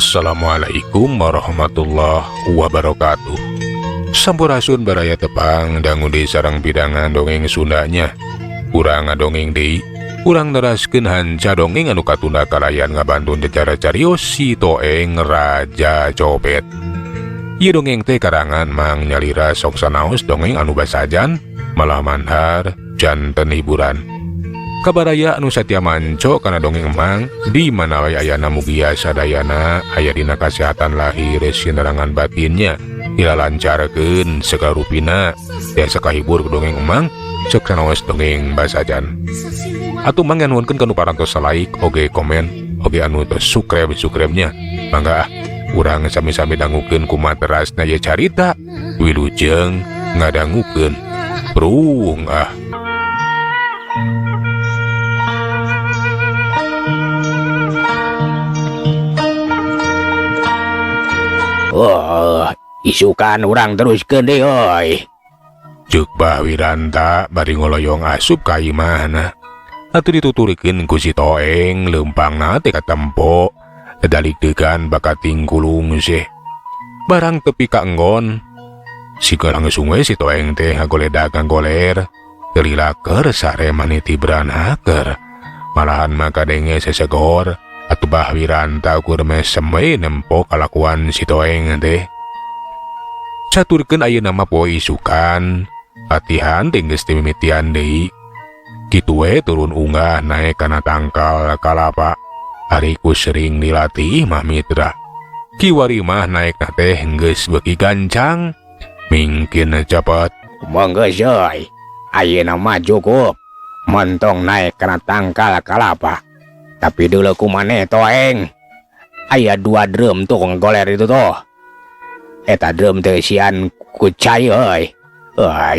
Assalamualaikum warahmatullahi wabarakatuh. Sampurasun baraya tepang dangu di sarang bidangan dongeng Sundanya. Urang ngadongeng deui, urang neraskeun hanca dongeng anu katunda kalayan ngabantun secara carios si Toeng Raja Copet. Ieu dongeng teh karangan Mang Nyalira sok sanaos dongeng anu basajan, malah manhar janten hiburan. Kabaraya anu satya manco kana dongeng Mang di mana wae ayana mugia sadayana aya dina kasehatan lahir sinerangan batinnya ila lancarkeun sakarupina tiasa kahibur ku dongeng Mang sok sanaos dongeng basajan. Atuh Mang nuhunkeun kanu parantos like oge komen oge anu tos subscribe-nya. Mangga urang sami-sami dangukeun kumaterasna ye carita wilujeng ngadangukeun prung isukan urang teruskeun deui euy. Ceuk Bah Wiranta bari ngoloyong asup ka imahna. Atuh dituturikeun ku si Toeng leumpangna teh katempo dalik-degan bakat tingkulung sih. Barang tepi ka enggon sikeun langsung we si Toeng teh ngagoledag ngagoler telilaker sare maniti beranaker. Malahan maka denge sesegor atuh Bah Wiranta kurme semai nempo kalakuan si Toeng teh. Caturkeun ayeuna mah poe isukan latihan tinggeus teu mimitian deui. Kitu we turun unggah naek kana tangkal kalapa. Ari ku sering dilatih mah mitra. Kiwari mah naekna teh geus beuki gancang mingkin cepet. Mangga euy. Ayeuna mah cukup mentong naek kana tangkal kalapa. Tapi dulu kumaneh Toeng, aya 2 drum tuh ngoler itu tuh. Eta drum teh sian kucai euy.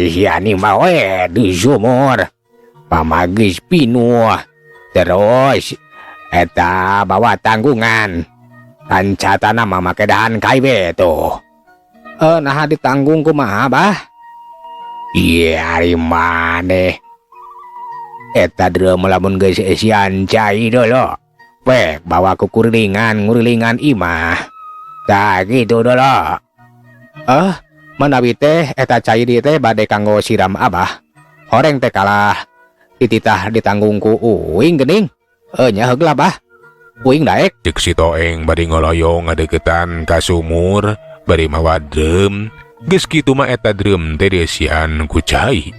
Sian ieu mah we di sumur. Pamagis pinuh. Terus eta bawa tanggungan. Rancatana mah make dahan KW tuh. Nah ditanggung kumaha Bah? Iya ari maneh. Eta drum lamun geus sian cai dulu. Pek bawa ku ngurilingan imah. Tah gitu dulu. Manawi teh eta cai di teh bade kanggo siram Abah. Horeng teh kalah dititah ditanggung ku uing geuning. Nya heuglah Bah. Uing daek. Ceuk si Toeng bari ngoloyong ngadeukeutan ka sumur bari mawa drum. Geus kitu mah eta drum teh desian ku cai.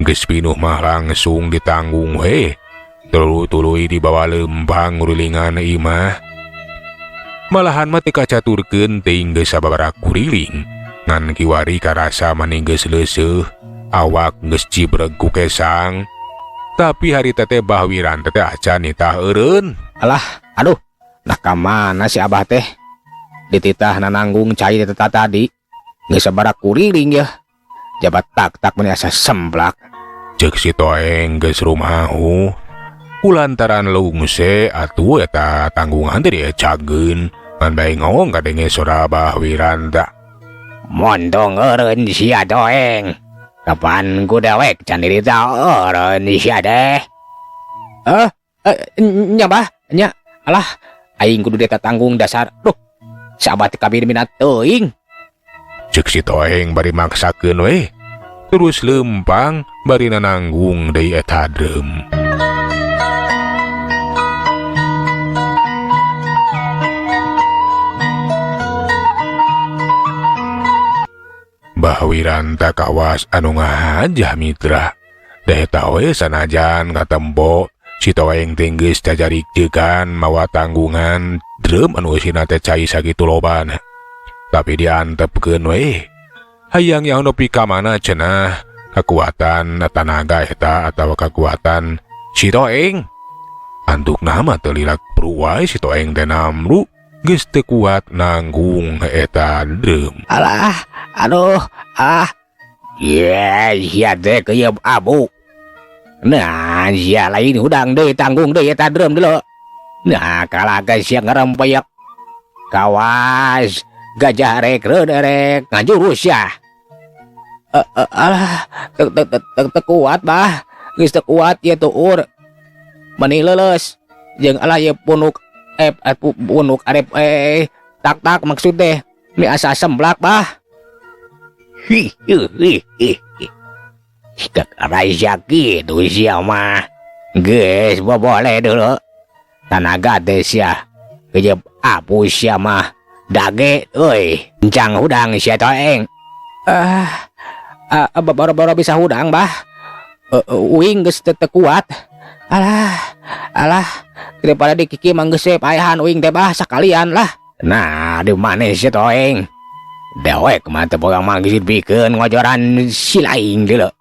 Geus pinuh mah langsung ditanggung we. Tuluy-tuluy dibawa leumpang ngurilingan imah. Malahan mah teu kacaturkeun teuing geus sababaraha kuriling. Ngan kiwari karasa mani geus leuseuh, awak geus cibreg ku kesang. Tapi harita teh Bah Wiranta teh acan nitah eureun. Alah, aduh, nah ka mana si Abah teh? Dititah nananggung cai teh tadi. Geus sabaraha kuriling ya. Jabat tak menasa semblak. Ceuk si Toeng geus rumahu. Kulantaran lungse atuh eta tanggungan teh diecageun. Ngan bae ngomong kadenge sora Bah Wiranta. Montong eureun sia Toeng. Kapan ku dewek can dirita eureun sia deh. Nya Bah, nya. Alah, aing kudu eta tanggung dasar. Duh. Sahabat kabir minat teuing. Ceuk si Toeng bari maksakeun we. Terus leumpang bari nananggung deui eta drum. Bah Wiranta kawas anu ngahajah mitra. Da eta we sanajan katempo si Toeng teh geus cajarikeun mawa tanggungan drum anu eusina teh cai sakitu lobana. Tapi diantepkeun we. Hayang yang nepi ka mana cenah kekuatan tenaga eta atawa kekuatan si Toeng. Antukna mah teu lilak pruwai si Toeng teh namru geus teu kuat nanggung eta drum. Alah, aduh, sia teh keuyeub abu. Nah, sia lain hudang deui tanggung deui eta drum dulu. Nah, kalaga sia ngarempeyek. Kawas gajah rek ngajurus ya. Alah, kuat Bah. Geus teu kuat ya tuur. Mani leuleus jeung alah ye punuk punuk arep Tak maksud teh ini asa semblak bah. Hi. Raja gitu siapa? Guys, boleh dulu. Tanaga teh sia. Kejep apu siapa? Dage, oi, kencang hudang sia toeng. Baru bisa hudang bah. Uing geus teu kuat. Alah, daripada dikiki manggeus payahan uing teh bah sakalian lah. Nah, di mana sia toeng? Dewek mah teu boga manggis pikeun ngojoran si laing deuleu.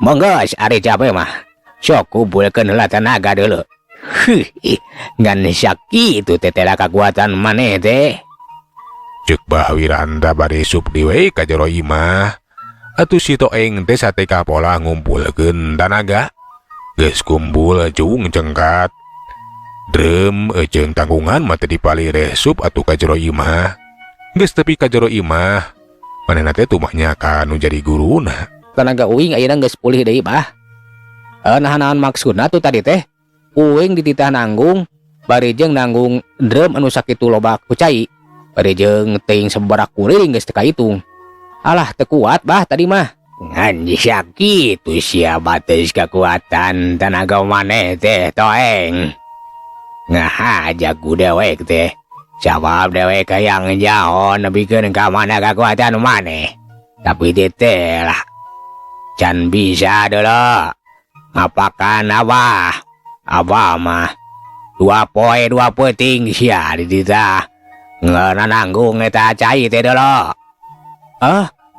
Monggo ari capek mah. Sok kumpulkeun heula tenaga deuleu. Ngan sakitu teh tela kakuatan maneh teh. Cek Bah Wiranda bade supdi we ka jero imah. Atuh si Toeng teh sateka pola ngumpulkeun tanaga. Geus kumpul cung cengkat. Drem jeung tanggungan mah teh dipalih sup atuh ka jero imah. Geus tepi ka jero imah. Manehna teh tumahnya ka nu jadi guruna. Tenaga uing ayeuna geus pulih deui bah. Nahan maksudna tuh tadi teh. Uing dititah nanggung, bari jeung nanggung drum anu sakitu loba kucai. Bari jeung teuing sabaraha kuring geus teu kahitung. Alah teu kuat bah tadi mah. Ngan sakitu sia bates kekuatan tenaga maneh teh Toeng. Ngahaja ku dewek teh. Sabab dewek hayang njaon nebikeun ka mana kekuatan maneh. Tapi teh lah. Can bisa dulu. Ngapakan Abah mah 2 poe 2 peuting sia dititah. Ngeuna nanggung eta cai teh dulu.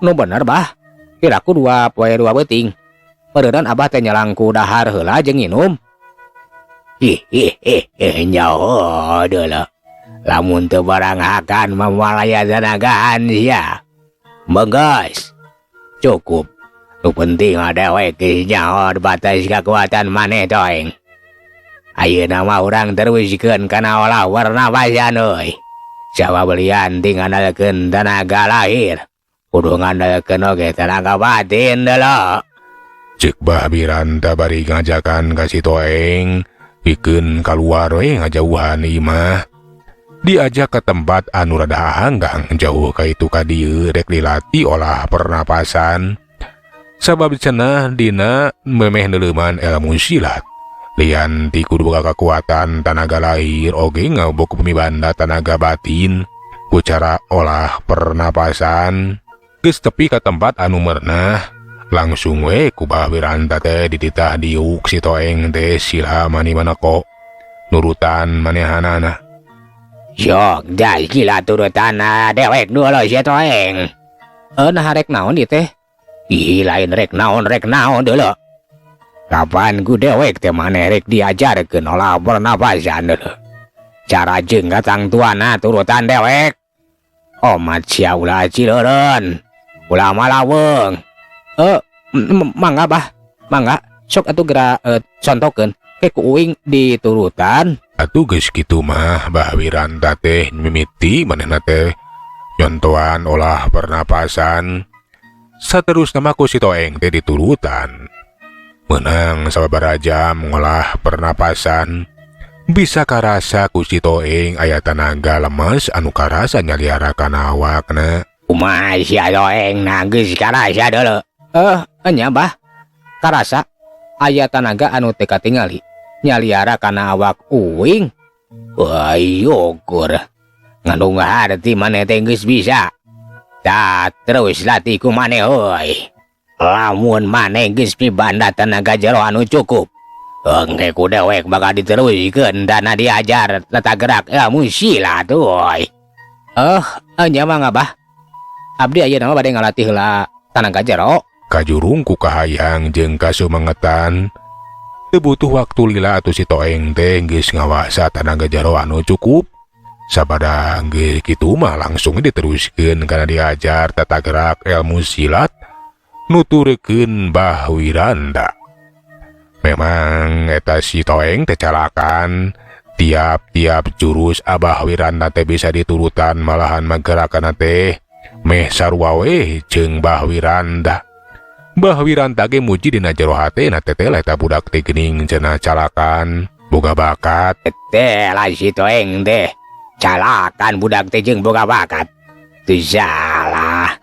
Nu bener bah. Kiraku 2 poe 2 peuting. Meureun Abah teh nyalangku dahar heula jeung nginum. Nyaho deuleu. Lamun teu barang akan mamalaya tenagaan sia. Begas. Cukup. Nu penting dewek geus nyaho batas kekuatan maneh Toeng. Ayeuna mah urang terusikeun kana olah warna pasan euy. Sababelian ting ngandalkeun tenaga lahir. Kudu ngandalkeun oge tenaga batin deuleu. Cek Bah Wiranda bari ngajakan ka si Toeng pikeun kaluar we ngajauhan imah. Diajak ke tempat anu rada hanggang jauh ka itu ka dieu rek dilatih olah pernapasan. Sabab cenah dina memeh neuleuman ilmu silat. Lian ti kudu boga kekuatan tenaga lahir oge ngabuk pemibanda tenaga batin ku cara olah pernapasan. Geus tepi ka tempat anu merenah, langsung we ku Bah Wiranda teh dititah diuk si Toeng teh sila mani-manako nurutan manehanana. Yok dah gila turutan dewek dulu si Toeng. Nah rek naon ieu teh? Ih lain rek naon dulu. Kapan ku dewek teh maneh rek diajarkeun olah pernapasan dulu. Cara jeung katang tuana turutan dewek. Omat sia ulah cileureun. Ulah malaweung. Mangga bah. Mangga sok atuh geura contohkeun ke ku uing diturutan. Atuh geus kitu mah Bah Wiranda teh mimiti manehna teh nyontohan olah pernapasan. Saterusna mah ku si Toeng teh diturutan. Menang sababaraha jam ngolah pernapasan. Bisa karasa ku si Toeng aya tenaga lemes anu karasa nyaliara kana awakna. Kumaha sia Toeng na geus karasa deuleu. Nya bah. Karasa aya tenaga anu teu katingali nyaliara kana awak uing. Wah yukur. Ngandung harti maneh teh geus bisa. Tah terus latih ku maneh euy. Lamun maneh geus mibanda tenaga jero anu cukup. Engke ku dewek bakal diteruskeun dana diajar tata gerak ilmu silat euy. Nya mah Abah. Abdi ayeuna mah bade ngalatih heula tenaga jero. Kajurung ku kahayang jeung kasumengetan. Teu butuh waktu lila atuh si Toeng teh geus ngawasa tenaga jero anu cukup. Sabada geus kitu mah langsung diteruskeun kana diajar tata gerak ilmu silat nuturkeun Bah Wiranda. Memang eta si Toeng teh calakan. Tiap-tiap jurus Abah Wiranda teh bisa diturutan malahan magerakanna teh meh sarua we jeung Bah Wiranda. Bah Wiranda ge muji dina jero hatena teh eta budak teh geuning cenah calakan, boga bakat. Teh lah si Toeng teh calakan budak teh jeung boga bakat. Teu salah.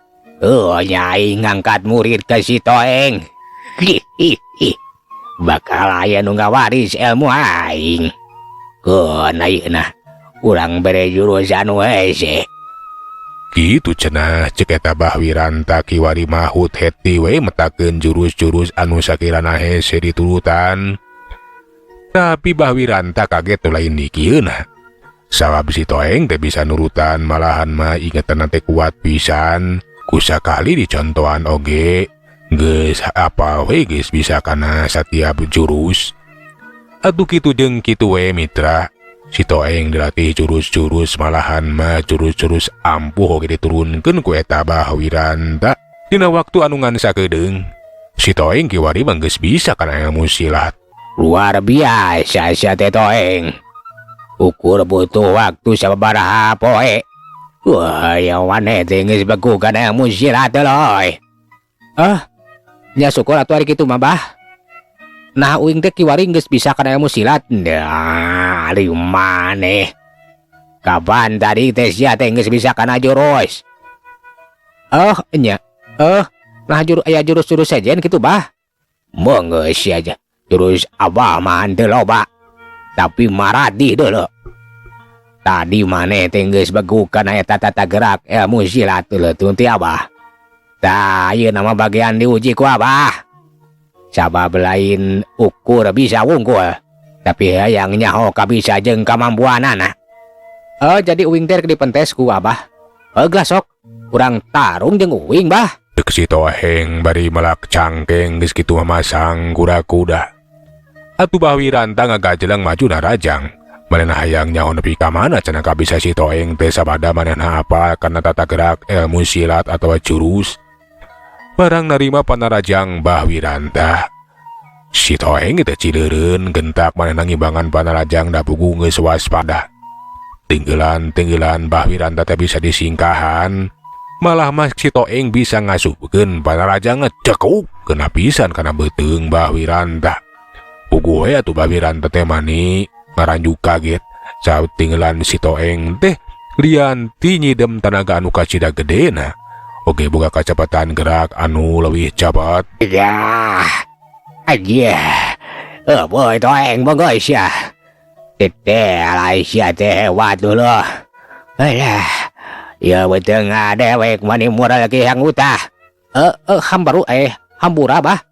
Nyai ngangkat murid ke si Toeng. Hihihi. Bakal aya nu ngawaris ilmu aing. Keun ayeuna urang bere jurus anu hese. Gitu cenah cek eta Bahwiranta kiwari mahut heti we metakeun jurus-jurus anu sakirana hese diturutan. Tapi Bahwiranta kaget tuh lain dikieuna. Sabab si Toeng teh bisa nurutan malahan mah ingetan teh kuat pisan. Kusakali dicontohan oge geus apa we geus bisa kana satiap jurus. Atuh kitu jeung kitu we mitra. Si Toeng dilatih jurus-jurus malahan mah jurus-jurus ampuh oge diturunkeun ku eta Bahwiranta dina waktu anu ngan sakedeung. Si Toeng kiwari mah geus bisa kana ilmu silat. Luar biasa sia teh Toeng. Ukur butuh waktu sababaraha poe. Wah, yang maneh teh geus begu kana ilmu silat loy. Nya syukur atuh ari kitu mah bah. Nah uing teh kiwari geus bisa kana ilmu silat. Nah, ari maneh. Kapan tadi teh sia teh geus bisa kana jurus? Nya. Nah aya jurus-jurus sejen kitu bah. Monggo sia aja. Jurus abah mah teu loba. Tapi maradi deuleu. Tadi maneh teh geus begu kana eta tata gerak ilmu silat teuleutun ti abah. Tah ieu nama bagian diuji ku abah. Sabab lain ukur bisa wungkul, tapi hayang nyaho kabisa jeung kamampuanana. Jadi uing teh dipentes ku abah. Geus sok urang tarung jeung uing bah. Deuk si Toeng bari melak cangkeng geus kitu mamasang kuda-kuda. Atuh Bahwiranta ngagajelang maju narajang. Manehna hayang nyaho nepi ka mana cenah kabisa si Toeng teh sabada manehna hafal kana tata gerak ilmu silat atawa jurus. Barang narima panarajang Bahwiranta. Si Toeng teh cileureun gentak manehna ngimbangan panarajang da pugu geus waspada. Tinggelan Bahwiranta teh bisa disingkahan. Malah mah si Toeng bisa ngasupkeun panarajang ngecekuk kena pisan kana beuteung Bahwiranta. Pugu we atuh Bahwiranta teh mani ngaranjuk kaget saat tinggelan si Toeng teh lian ti nyidem tanaga anu kacida gedena. Oke boga kacepatan gerak anu leuwih cepat. Ya, aja. Boy Toeng bogoy sia. Tete alai sia teh hebat dulu. Alah, ya betul ngadewek mani mural lagi yang utah. Hambaru hambura bah.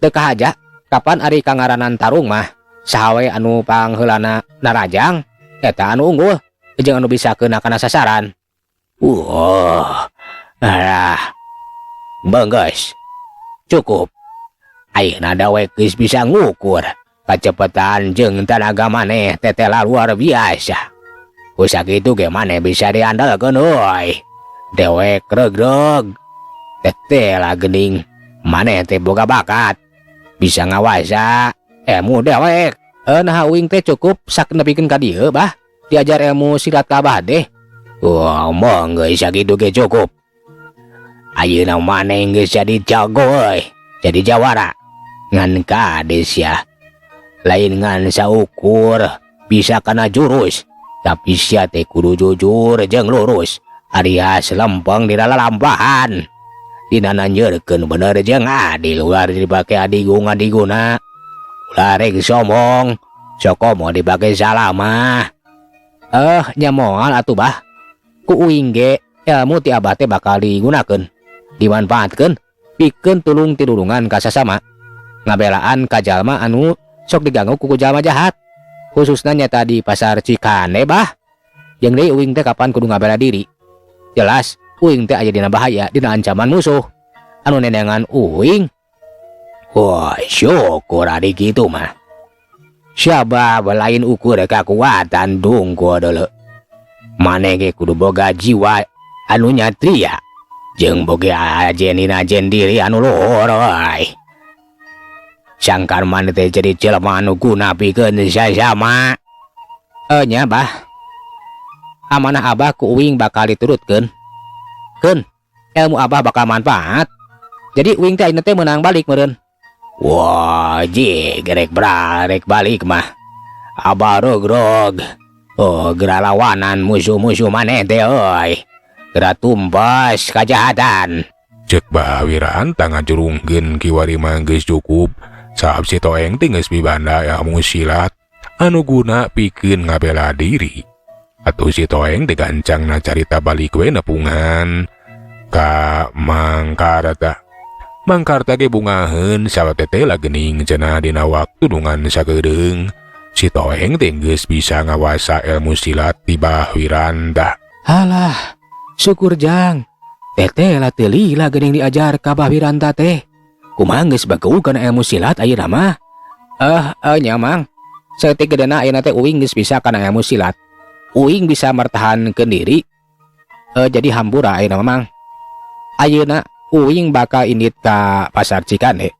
Dekah aja. Kapan ari kangaranan tarung mah? Sahawe anu pangheulana narajang, eta anu unggul, jeung anu bisa keuna kana sasaran. Banggas. Cukup. Ayeuna dawek geus bisa ngukur kacepatan jeung tenaga maneh teteh luar biasa. Ku sakitu ge maneh bisa diandalkeun euy. Dewek regreg. Teteh lah geuning maneh teh boga bakat. Bisa ngawasa ilmu dewek. Nah uing teh cukup sak nepikeun ka dieu bah. Diajar ilmu silat ka abah deh. Monggo sakitu ge cukup. Ayeuna maneh geus jadi jago euy. Jadi jawara. Ngan kades ya. Lain ngan saukur bisa kana jurus. Tapi sia teh kudu jujur jeung lurus. Alias lempeng di lalampahan. Dina nanjeurkeun bener jeung adil ulah dipake adigung-adiguna. Ulah rek sombong, sokomo dipake salama. Nya moal atuh bah. Ku uing ge ilmu ti abah teh bakal digunakeun, dimanfaatkeun pikeun tulung tidulungan ka sasama. Ngabelaan ka jalma anu sok diganggu ku jalma jahat. Khususna nyata di pasar Cikane bah. Jeung deui uing teh kapan kudu ngabela diri. Jelas uing teh aya dina bahaya, dina ancaman musuh. Anu nenengan uing. Wah, syukur ari kitu mah. Sabab lain ukur kekuatan dungku deuleu. Maneh ge kudu boga jiwa anu nyatria jeung boga ajen diri anu luhur euy. Sangkar maneh teh jadi jelema anu guna pikeun sasama. Nya bah. Amanah abah ku uing bakal diturutkeun. Keun, ilmu abah bakal manfaat. Jadi uing teh ayeuna teh meunang balik meureun. Wah, gerek balik mah. Abah rog. Oh, geura lawanan musuh-musuh maneh teh euy. Geura tumbas kajahatan. Cek Bahawiraan ngajurungkeun kiwari mah geus cukup. Saab si Toeng teh geus mibanda ilmu silat anu guna pikeun ngabela diri. Atuh si Toeng teh gancangna carita balik we nepungan ka Mangkarta. Mangkarta ge bungaheun sabab teh lah geuning cenah dina waktu dungan sakeudeung. Si Toeng teh geus bisa ngawasa ilmu silat di Bahwiranda. Halah, syukur jang. Teteh lah teu lila geuning diajar ka Bahwiranda teh. Kumaha geus bageukeun ilmu silat ayeuna mah? Nya Mang. Saeutik gedena ayeuna teh uing geus bisa kana ilmu silat. Uing bisa mertahankeun diri. Jadi hambura ayeuna mah Mang. Ayeuna uing bakal indit ka pasar Cikande.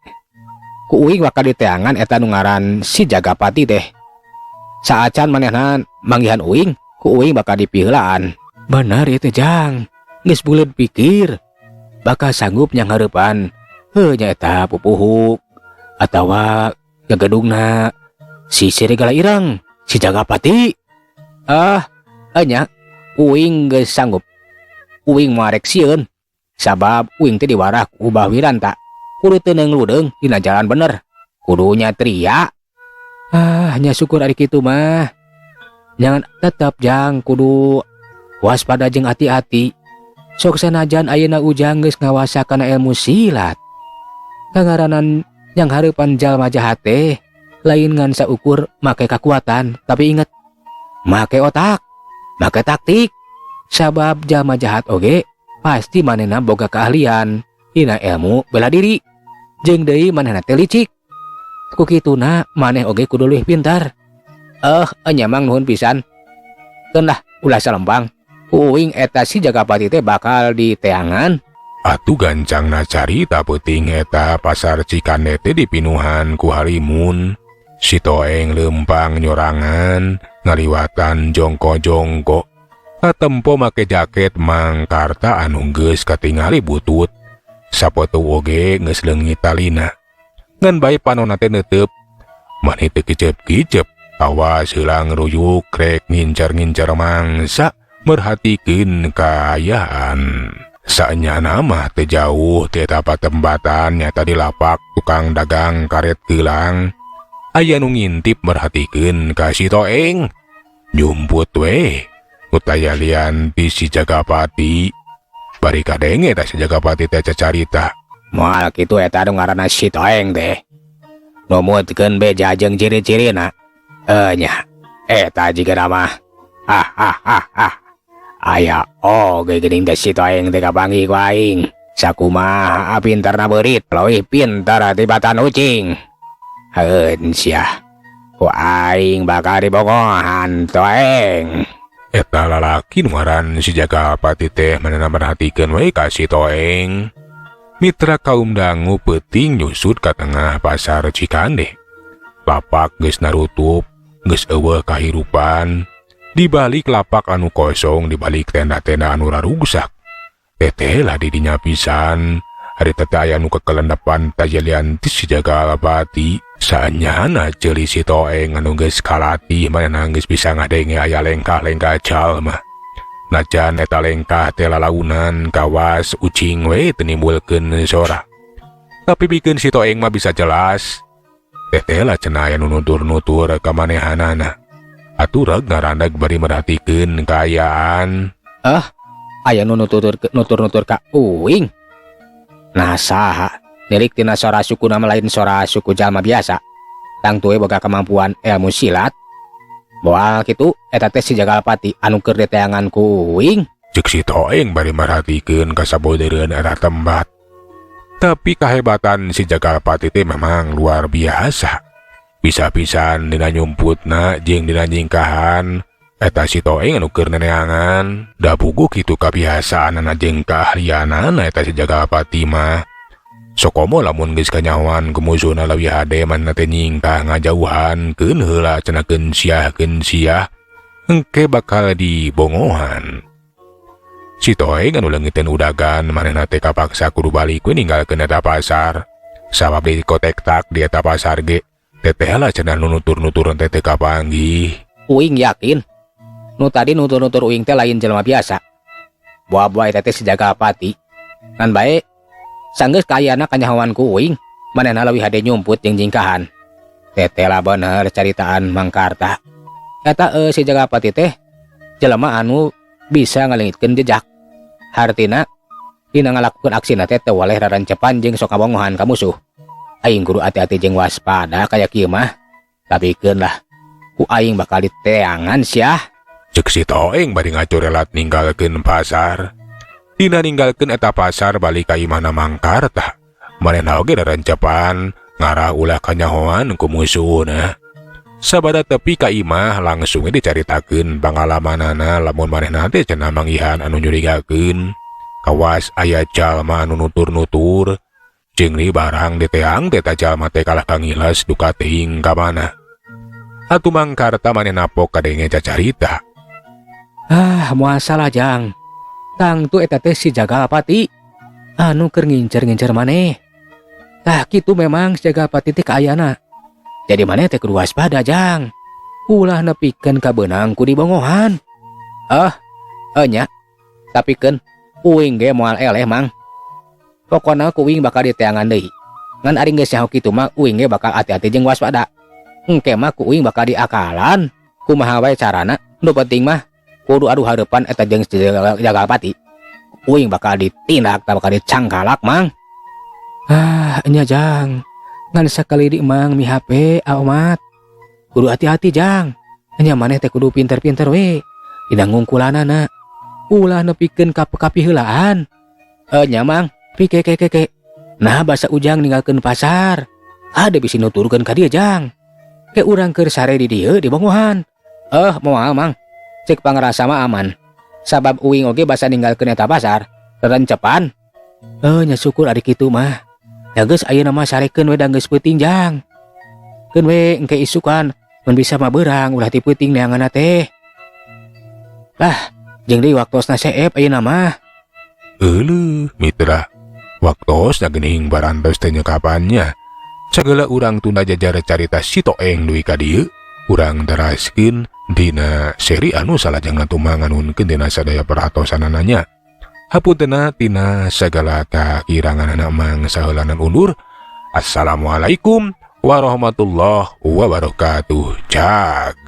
Ku uing bakal diteangan eta nu ngaran si Jagapati teh. Saacan manehna manggihan uing, ku uing bakal dipiheulaan. Bener ieu teh jang. Geus buleud pikir. Bakal sanggup nyang hareupan. Nya eta pupuhuk atawa gegedungna si Serigala Ireng, si Jagapati. Nya uing geus sanggup. Uing moarek sieun. Sabab uing teh diwarah ku Bahwiranta. Kudu teu ngeuleudeung dina jalan bener. Kudunya tria. Nya syukur ari kitu mah. Jangan tetep jang kudu waspada jeung hati-hati. Sok sanajan ayeuna ujang geus ngawasa kana ilmu silat. Kangaranan yang hareupan jalma jahat teh lain ngan saukur make kekuatan, tapi inget make otak, make taktik. Sabab jalma jahat oge pasti manehna boga keahlian dina ilmu bela diri. Jeung deui manehna teh licik. Ku kituna maneh oge kudu leuwih pintar. Nya Mang nuhun pisan. Keun lah ulah salempang. Uing eta si Jagapati teh bakal diteangan. Atuh gancangna carita peuting eta pasar Cikande teh dipinuhan ku harimun. Si Toeng lempang nyorangan ngaliwatan jongko-jongko. Katempo make jaket Mangkarta anu geus katingali butut. Sapotu oge geus leungit talina. Ngan bae panonna teh neuteup. Maneh teu kicep-kicep. Awas heula ngeruyuk rek ngincar-ngincar mangsa merhatikeun kaayaan. Saenyana mah teu jauh ti eta patempatan nyata di lapak tukang dagang karet geulang. Aya nu ngintip merhatikeun ka si Toeng. Nyumput we. Utaya lian ti si Jagapati. Bari kadenge ta si Jagapati teh cacarita. Moal kitu eta nu ngaranna si Toeng teh. Numutkeun beja jeung ciri-cirina. Nya eta jigana mah. Aya oge geuning teh si Toeng teh kabangi ku aing. Sakumaha pintarna beurit leuwih pintar tibatan ucing. Heun sia. Ku aing bakal dibongohan Toeng. Eta lalaki nu ngaran si Jagapati teh manehna merhatikeun we ka si Toeng. Mitra kaum dangu peuting nyusut ka tengah pasar Cikande. Lapak geus narutup, geus eueuh kahirupan. Di balik lapak anu kosong, di balik tenda-tenda anu rarugsak. Teteh lah di dinya pisan. Hari teteh aya nu kekelendepan tajalian ti si Jagapati. Saanyana ceuli si Toeng anu geus kalatih manehna geus bisa ngadenge aya lengkah-lengkah jalma. Najan eta lengkah teh lalaunan kawas ucing we teu nimbulkeun sora. Tapi pikeun si Toeng mah bisa jelas. Teteh lah cenah aya nu nutur-nutur ka manehanana. Aturag ngarandag bari merhatikeun kaayaan. Aya nu nutur-nutur ka uing. Nah saha? Nilik tina sora suku nama lain sora suku jalma biasa. Tang tuwe boga kemampuan ilmu silat. Moal kitu eta teh si Jagapati anu keur diteangan ku uing. Cek si Toeng bari merhatikeun ka sabodeureun eta tempat. Tapi kahebatan si Jagapati teh memang luar biasa. Bisa pisan dina nyumputna jeung dina nyingkahan. Eta si Toeng anu keur neneangan. Da puguh kitu kabiasaanana jeung kaahlianana eta si Jagapati mah. Sokomo lamun geus kanyawan kemusuna leuwih hade manna teh nyingkah ngajauhan keun heula cenah keun siah engke bakal dibongohan. Si Toeng anu leungiteun udagan manehna teh kapaksa kudu balik we ninggalkeun eta pasar. Sabab di kotek-tak di eta pasar ge teteh lah cenah nu nutur-nutur teh kapanggih. Uing yakin Nu tadi nutur-nutur uing teh lain jelema biasa. Buah-buah eta teh si Jagalapati. Ngan bae sanggeus kaayana kanyahoan ku uing, manehna leuwih hade nyumput jeung jingkahan. Teteh lah bener caritaan Mang Karta. Eta si Jagalapati teh jelema anu bisa ngalengitkeun jejak. Hartina dina ngalakukeun aksina teh teu waleh rarancepan jeung sok ngabongohan ka musuh. Aing kudu hati-hati jeung waspada kaya kieu mah. Tapikeun lah ku aing bakal diteangan sia. Cek si Toeng bari ngacorelat ninggalkeun pasar. Dina ninggalkeun eta pasar balik ka imahna Mang Karta. Manehna oge rarancepan ngarah ulah kanyahoan ku musuhna. Sabada tepi ka imah langsung dicaritakeun pangalamanana lamun manehna teh cenah manggihan anu nyurigakeun. Kawas aya jalma anu nutur-nutur jeung ni barang diteang teh ta jalma teh kalah kangilas duka teuing ka mana. Atuh Mang Karta manehna pok kadenge cacarita. Moal salah jang. Tang tu eta teh si Jagalapati anu keur ngincer-ngincer maneh. Tah kitu memang si Jagalapati teh kaayana. Jadi maneh teh kudu waspada jang. Ulah nepikeun ka beunang ku dibongohan. Nya. Tapikeun uing ge moal eleh mang. Pokona ku uing bakal diteangan deui. Ngan ari geus nyaho kitu mah uing ge bakal hati-hati jeung waspada. Engke mah ku uing bakal diakalan. Kumaha wae carana, nu penting mah kudu adu hareupan eta jeung Jagalapati. Uing bakal ditindak, tak bakal dicangkalak mang. Nya jang. Ngan sakali di mang mi HP amat. Kudu hati-hati jang. Nya maneh teh kudu pinter-pinter we. Dina ngungkulanana. Ulah nepikeun kapi heulaan. Nya mang, pike. Nah basa ujang ninggalkeun pasar. Ada bisi nuturkeun ka dieu jang. Ke urang keur sare di dieu di bongohan. Moal mang. Cek pangrasa mah aman. Sabab uing oge basa ninggalkeun eta pasar. Rencepan. Nya syukur ari kitu mah. Ya geus ayeuna mah sarekeun we da geus peuting jang. Keun we engke isukan mun bisa mah beurang ulah ti peuting neanganna teh. Lah, jeung deui waktosna seep ayeuna mah. Euleuh, mitra. Waktos geuning barantos teh nyekapannya. Sagala urang tunda jajar carita si Toeng duwi ka dieu, urang teraskeun dina seri anu salajengna tumanganunkeun dina sadaya perhatosanana nya. Hapuntenna tina sagala kakiranganana Mang saheulanan undur. Assalamualaikum warahmatullahi wabarakatuh. Jag.